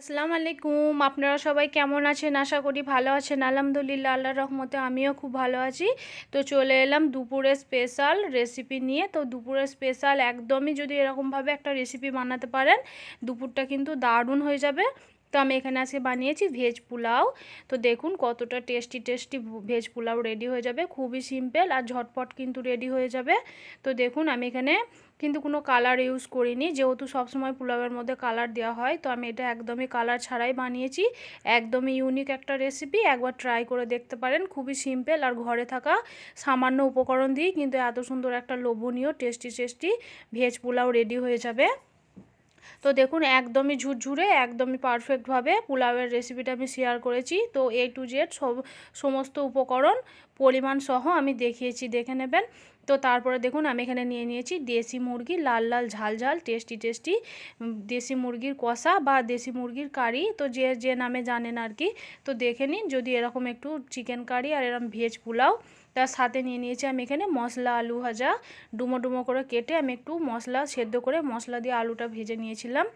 আসসালামু আলাইকুম। আপনারা সবাই কেমন আছেন? আশা করি ভালো আছেন। আলহামদুলিল্লাহ, আল্লাহর রহমতে আমিও খুব ভালো আছি। তো চলে এলাম দুপুরের স্পেশাল রেসিপি নিয়ে। তো দুপুরের স্পেশাল একদমই যদি এরকমভাবে একটা রেসিপি বানাতে পারেন, দুপুরটা কিন্তু দারুণ হয়ে যাবে। তো আমি এখানে আজকে বানিয়েছি ভেজ পোলাও। তো দেখুন কতটা tasty tasty veg pulao ready হয়ে যাবে। খুবই সিম্পল আর ঝটপট কিন্তু রেডি হয়ে যাবে। তো দেখুন আমি এখানে কিন্তু কোনো কালার ইউজ করিনি, যেহেতু সবসময় পোলাওয়ের মধ্যে কালার দেওয়া হয়। তো আমি এটা একদমই কালার ছাড়াই বানিয়েছি। একদমই ইউনিক একটা রেসিপি, একবার ট্রাই করে দেখতে পারেন। খুবই সিম্পল আর ঘরে থাকা সামান্য উপকরণ দিয়েই কিন্তু এত সুন্দর একটা লোভনীয় tasty tasty veg pulao ready হয়ে যাবে। তো দেখুন একদমই ঝুরঝুরে, একদমই পারফেক্টভাবে পোলাওয়ের রেসিপিটা আমি শেয়ার করেছি। তো A to Z সমস্ত উপকরণ পরিমাণ সহ আমি দেখিয়েছি, দেখে নেবেন। তো তারপরে দেখুন আমি এখানে নিয়ে নিয়েছি দেশি মুরগি, লাল লাল ঝাল ঝাল টেস্টি টেস্টি দেশি মুরগির কষা বা দেশি মুরগির কারি, তো যে যে নামে জানেন আর কি। তো দেখে নিন, যদি এরকম একটু চিকেন কারি আর এরকম ভেজ পোলাও। তার সাথে নিয়ে নিয়েছি আমি এখানে মশলা আলু ভাজা, ডুমো ডুমো করে কেটে আমি একটু মশলা সেদ্ধ করে মশলা দিয়ে আলুটা ভেজে নিয়েছিলাম।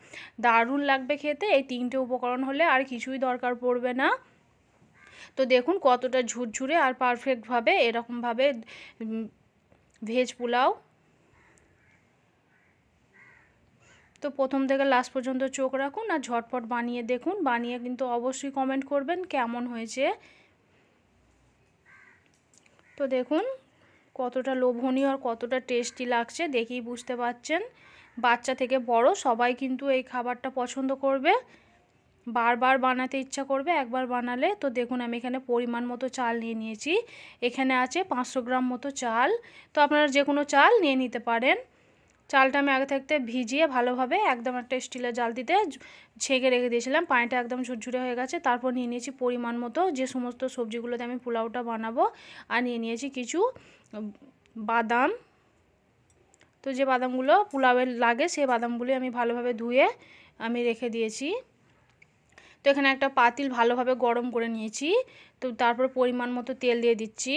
দারুণ লাগবে খেতে। এই তিনটে উপকরণ হলে আর কিছুই দরকার পড়বে না। তো দেখুন কতটা ঝুরঝুরে আর পারফেক্টভাবে এরকমভাবে ভেজ পোলাও। তো প্রথম থেকে লাস্ট পর্যন্ত চোখ রাখুন আর ঝটপট বানিয়ে দেখুন। বানিয়ে কিন্তু অবশ্যই কমেন্ট করবেন কেমন হয়েছে। তো দেখুন কতটা লোভনীয় আর কতটা টেস্টি লাগছে, দেখেই বুঝতে পারছেন। বাচ্চা থেকে বড় সবাই কিন্তু এই খাবারটা পছন্দ করবে, বারবার বানাতে ইচ্ছা করবে একবার বানালে। তো দেখুন আমি এখানে পরিমাণ মতো চাল নিয়ে নিয়েছি। এখানে আছে 500 গ্রাম মতো চাল। তো আপনারা যে কোনো চাল নিয়ে নিতে পারেন। চালটা আমি আগে থাকতে ভিজিয়ে ভালোভাবে একদম একটা স্টিলের জালতিতে ছেঁকে রেখে দিয়েছিলাম। পানিটা একদম ঝুরঝুরে হয়ে গেছে। তারপর নিয়ে নিয়েছি পরিমাণ মতো যে সমস্ত সবজিগুলোতে আমি পোলাওটা বানাবো। আর নিয়ে নিয়েছি কিছু বাদাম। তো যে বাদামগুলো পোলাওয়ের লাগে সেই বাদামগুলি আমি ভালোভাবে ধুয়ে আমি রেখে দিয়েছি। তো এখানে একটা পাতিল ভালোভাবে গরম করে নিয়েছি। তো তারপর পরিমাণ মতো তেল দিয়ে দিচ্ছি।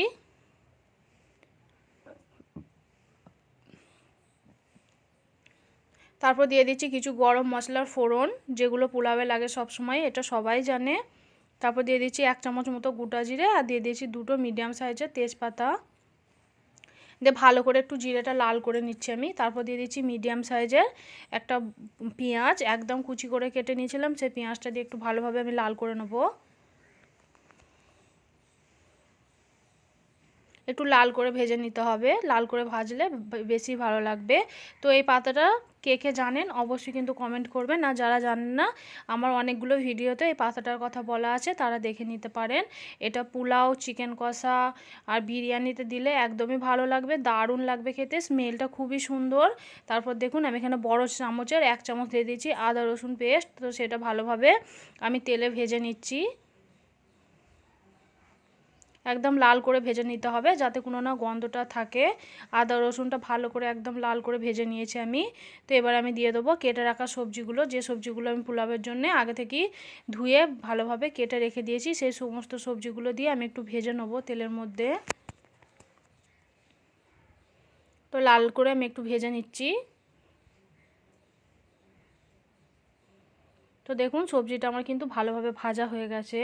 তারপর দিয়ে দিচ্ছি কিছু গরম মশলার ফোড়ন, যেগুলো পোলাওয়ে লাগে সব সময়, এটা সবাই জানে। তারপর দিয়ে দিচ্ছি 1 চামচ মতো গোটা জিরে আর দিয়ে দিচ্ছি 2টো মিডিয়াম সাইজের তেজপাতা। দিয়ে ভালো করে একটু জিরেটা লাল করে নিচ্ছি আমি। তারপর দিয়ে দিচ্ছি মিডিয়াম সাইজের একটা পেঁয়াজ, একদম কুচি করে কেটে নিয়েছিলাম। সেই পেঁয়াজটা দিয়ে একটু ভালোভাবে আমি লাল করে নেবো। একটু লাল করে ভেজে নিতে হবে, লাল করে ভাজলে বেশি ভালো লাগবে। তো এই পাতাটা কে কে জানেন অবশ্যই কিন্তু কমেন্ট করবেন। আর যারা জানেন না, আমার অনেকগুলো ভিডিওতে এই পাতাটার কথা বলা আছে, তারা দেখে নিতে পারেন। এটা পোলাও, চিকেন কষা আর বিরিয়ানিতে দিলে একদমই ভালো লাগবে, দারুণ লাগবে খেতে, স্মেলটা খুবই সুন্দর। তারপর দেখুন আমি এখানে বড় চামচের 1 চামচ দিয়ে দিয়েছি আদা রসুন পেস্ট। তো সেটা ভালোভাবে আমি তেলে ভেজে নিচ্ছি। একদম লাল করে ভেজে নিতে হবে, যাতে কোনো না গন্ধটা থাকে। আদা রসুনটা ভালো করে একদম লাল করে ভেজে নিয়েছি আমি। তো এবার আমি দিয়ে দেবো কেটে রাখা সবজিগুলো, যে সবজিগুলো আমি পোলাওয়ের জন্য আগে থেকেই ধুয়ে ভালোভাবে কেটে রেখে দিয়েছি। সেই সমস্ত সবজিগুলো দিয়ে আমি একটু ভেজে নেবো তেলের মধ্যে। তো লাল করে আমি একটু ভেজে নিচ্ছি। তো দেখুন সবজিটা আমার কিন্তু ভালোভাবে ভাজা হয়ে গেছে।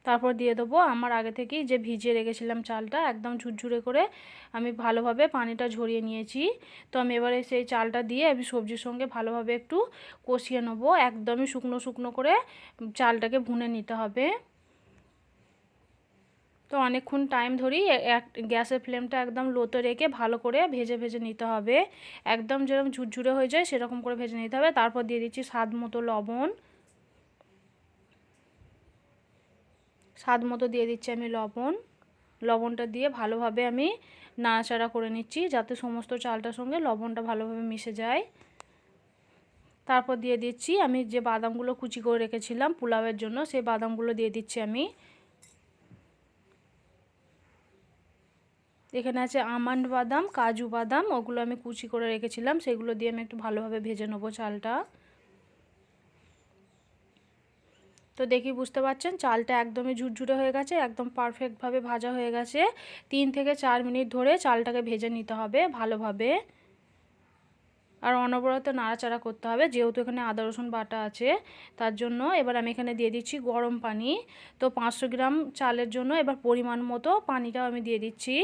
তারপর দিয়ে দেবো আমার আগে থেকেই যে ভিজিয়ে রেখেছিলাম চালটা, একদম ঝুরঝুরে করে আমি ভালোভাবে পানিটা ঝরিয়ে নিয়েছি। তো আমি এবারে সেই চালটা দিয়ে আমি সবজির সঙ্গে ভালোভাবে একটু কষিয়ে নেবো। একদমই শুকনো শুকনো করে চালটাকে ভুনে নিতে হবে। তো অনেকক্ষণ টাইম ধরেই গ্যাসের ফ্লেমটা একদম লোতে রেখে ভালো করে ভেজে ভেজে নিতে হবে। একদম যেরকম ঝুরঝুরে হয়ে যায় সেরকম করে ভেজে নিতে হবে। তারপর দিয়ে দিচ্ছি স্বাদ মতো লবণ। স্বাদ মতো দিয়ে দিচ্ছি আমি লবণ। লবণটা দিয়ে ভালোভাবে আমি নাড়াচাড়া করে নিচ্ছি, যাতে সমস্ত চালটার সঙ্গে লবণটা ভালোভাবে মিশে যায়। তারপর দিয়ে দিচ্ছি আমি যে বাদামগুলো কুচি করে রেখেছিলাম পোলাওয়ের জন্য, সেই বাদামগুলো দিয়ে দিচ্ছি আমি। এখানে আছে আমন্ড বাদাম, কাজু বাদাম, ওগুলো আমি কুচি করে রেখেছিলাম, সেগুলো দিয়ে আমি একটু ভালোভাবে ভেজে নেবো চালটা। তো দেখি বুঝতে পারছেন চালটা একদমই ঝুরঝুরে হয়ে গেছে, একদম পারফেক্টভাবে ভাজা হয়ে গেছে। 3 থেকে 4 মিনিট ধরে চালটাকে ভেজে নিতে হবে ভালোভাবে। আর অনবরত নাড়াচাড়া করতে হবে, যেহেতু এখানে আদা রসুন বাটা আছে তার জন্য। এবার আমি এখানে দিয়ে দিচ্ছি গরম পানি। তো 500 গ্রাম চালের জন্য এবার পরিমাণ মতো পানিটাও আমি দিয়ে দিচ্ছি।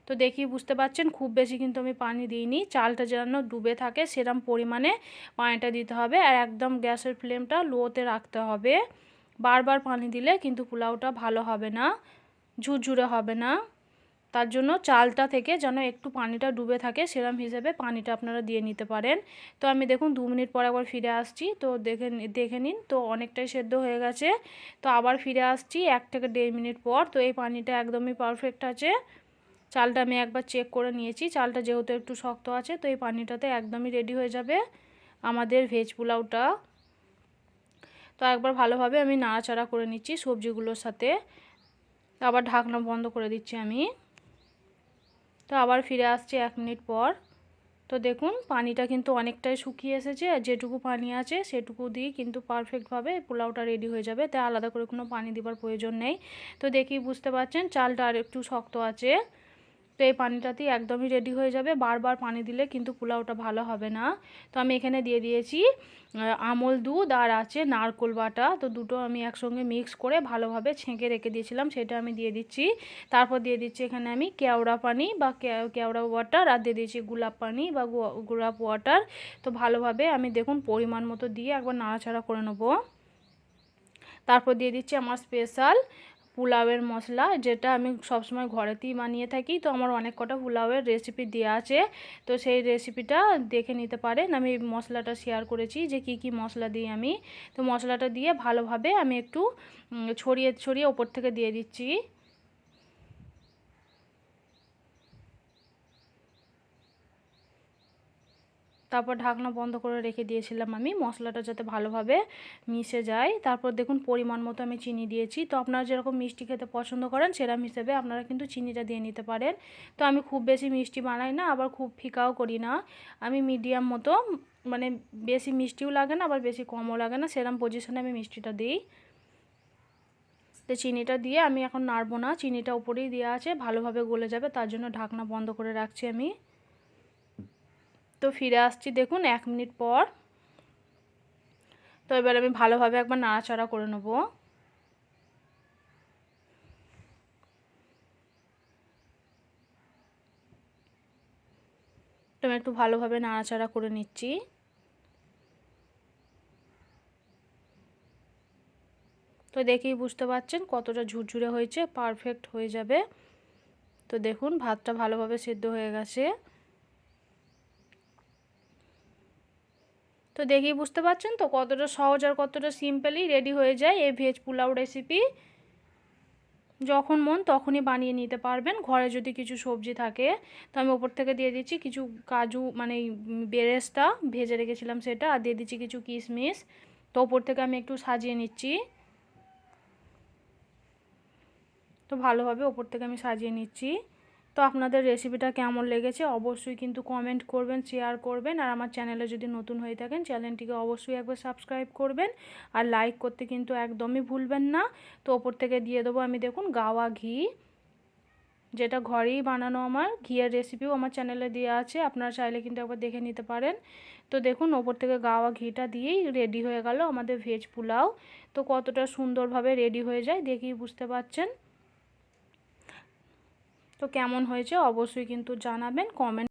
তো দেখি বুঝতে পারছেন খুব বেশি কিন্তু আমি পানি দিইনি, চালটা যেন ডুবে থাকে সেরকম পরিমাণে পানিটা দিতে হবে। আর একদম গ্যাসের ফ্লেমটা লোতে রাখতে হবে। বারবার পানি দিলে কিন্তু পোলাওটা ভালো হবে না, ঝুরঝুরে হবে না। তার জন্য চালটা থেকে যেন একটু পানিটা ডুবে থাকে সেরকম হিসেবে পানিটা আপনারা দিয়ে নিতে পারেন। তো আমি দেখুন 2 মিনিট পর একবার ফিরে আসছি, তো দেখে নিন তো অনেকটাই সেদ্ধ হয়ে গেছে। তো আবার ফিরে আসছি 1 থেকে 1.5 মিনিট পর। তো এই পানিটা একদমই পারফেক্ট আছে। চালটা আমি একবার চেক করে নিয়েছি, চালটা যেহেতু একটু শক্ত আছে তো এই পানিটাতে একদমই রেডি হয়ে যাবে আমাদের ভেজ পোলাওটা। তো একবার ভালোভাবে আমি নাড়াচাড়া করে নিচ্ছি সবজিগুলোর সাথে। আবার ঢাকনা বন্ধ করে দিচ্ছি আমি। তো আবার ফিরে আসছি 1 মিনিট পর। তো দেখুন পানিটা কিন্তু অনেকটাই শুকিয়ে এসেছে, আর যেটুকু পানি আছে সেটুকু দিয়ে কিন্তু পারফেক্টভাবে পোলাওটা রেডি হয়ে যাবে, তাই আলাদা করে কোনো পানি দেওয়ার প্রয়োজন নেই। তো দেখি বুঝতে পারছেন চালটা আর একটু শক্ত আছে। তো এই পানিটাতেই একদমই রেডি হয়ে যাবে, বারবার পানি দিলে কিন্তু পোলাওটা ভালো হবে না। তো আমি এখানে দিয়ে দিয়েছি আমল দুধ আর আছে নারকোল বাটা। তো দুটো আমি একসঙ্গে মিক্স করে ভালোভাবে ছেঁকে রেখে দিয়েছিলাম, সেটা আমি দিয়ে দিচ্ছি। তারপর দিয়ে দিচ্ছি এখানে আমি কেওড়া পানি বা কেওড়া ওয়াটার, আর দিয়ে দিচ্ছি গোলাপ পানি বা গোলাপ ওয়াটার। তো ভালোভাবে আমি দেখুন পরিমাণ মতো দিয়ে একবার নাড়াচাড়া করে নেবো। তারপর দিয়ে দিচ্ছি আমার স্পেশাল পোলাওয়ের মশলা, যেটা আমি সবসময় ঘরেতেই বানিয়ে থাকি। তো আমার অনেক কটা পোলাওয়ের রেসিপি দেওয়া আছে, তো সেই রেসিপিটা দেখে নিতে পারেন। আমি মশলাটা শেয়ার করেছি যে কি কি মশলা দিই আমি। তো মশলাটা দিয়ে ভালোভাবে আমি একটু ছড়িয়ে ছড়িয়ে ওপর থেকে দিয়ে দিচ্ছি। তারপর ঢাকনা বন্ধ করে রেখে দিয়েছিলাম আমি মশলাটা যাতে ভালোভাবে মিশে যায়। তারপর দেখুন পরিমাণ মতো আমি চিনি দিয়েছি। তো আপনারা যেরকম মিষ্টি খেতে পছন্দ করেন সেরকম হিসেবে আপনারা কিন্তু চিনিটা দিয়ে নিতে পারেন। তো আমি খুব বেশি মিষ্টি বানাই না, আবার খুব ফিকাও করি না, আমি মিডিয়াম মতো, মানে বেশি মিষ্টিও লাগে না আবার বেশি কমও লাগে না, সেরকম পজিশনে আমি মিষ্টিটা দিই। তো চিনিটা দিয়ে আমি এখন নাড়বো না, চিনিটা উপরেই দেওয়া আছে, ভালোভাবে গলে যাবে, তার জন্য ঢাকনা বন্ধ করে রাখছি আমি। তো ফিরে আসছি দেখুন 1 মিনিট পর। তো এবার আমি ভালোভাবে একবার নাড়াচাড়া করে নেব। তো আমি একটু ভালোভাবে নাড়াচাড়া করে নিচ্ছি। তো দেখেই বুঝতে পারছেন কতটা ঝুরঝুরে হয়েছে, পারফেক্ট হয়ে যাবে। তো দেখুন ভাতটা ভালোভাবে সেদ্ধ হয়ে গেছে। তো দেখেই বুঝতে পারছেন তো কতটা সহজ আর কতটা সিম্পলি রেডি হয়ে যায় এই ভেজ পোলাও রেসিপি। যখন মন তখনই বানিয়ে নিতে পারবেন, ঘরে যদি কিছু সবজি থাকে। তো আমি ওপর থেকে দিয়ে দিচ্ছি কিছু কাজু, মানে বেরেস্তা ভেজে রেখেছিলাম সেটা, আর দিয়ে দিচ্ছি কিছু কিশমিশ। তো ওপর থেকে আমি একটু সাজিয়ে নিচ্ছি। তো ভালোভাবে ওপর থেকে আমি সাজিয়ে নিচ্ছি। তো আপনাদের রেসিপিটা কেমন লেগেছে অবশ্যই কিন্তু কমেন্ট করবেন, শেয়ার করবেন, আর আমার চ্যানেলে যদি নতুন হয়ে থাকেন চ্যানেলটিকে অবশ্যই একবার সাবস্ক্রাইব করবেন, আর লাইক করতে কিন্তু একদমই ভুলবেন না। তো ওপর থেকে দিয়ে দেবো আমি দেখুন গাওয়া ঘি, যেটা ঘরেই বানানো, আমার ঘিয়ের রেসিপিও আমার চ্যানেলে দেওয়া আছে, আপনারা চাইলে কিন্তু একবার দেখে নিতে পারেন। তো দেখুন ওপর থেকে গাওয়া ঘিটা দিয়েই রেডি হয়ে গেল আমাদের ভেজ পোলাও। তো কতটা সুন্দরভাবে রেডি হয়ে যায় দেখেই বুঝতে পারছেন। তো কেমন হয়েছে অবশ্যই কিন্তু জানাবেন কমেন্ট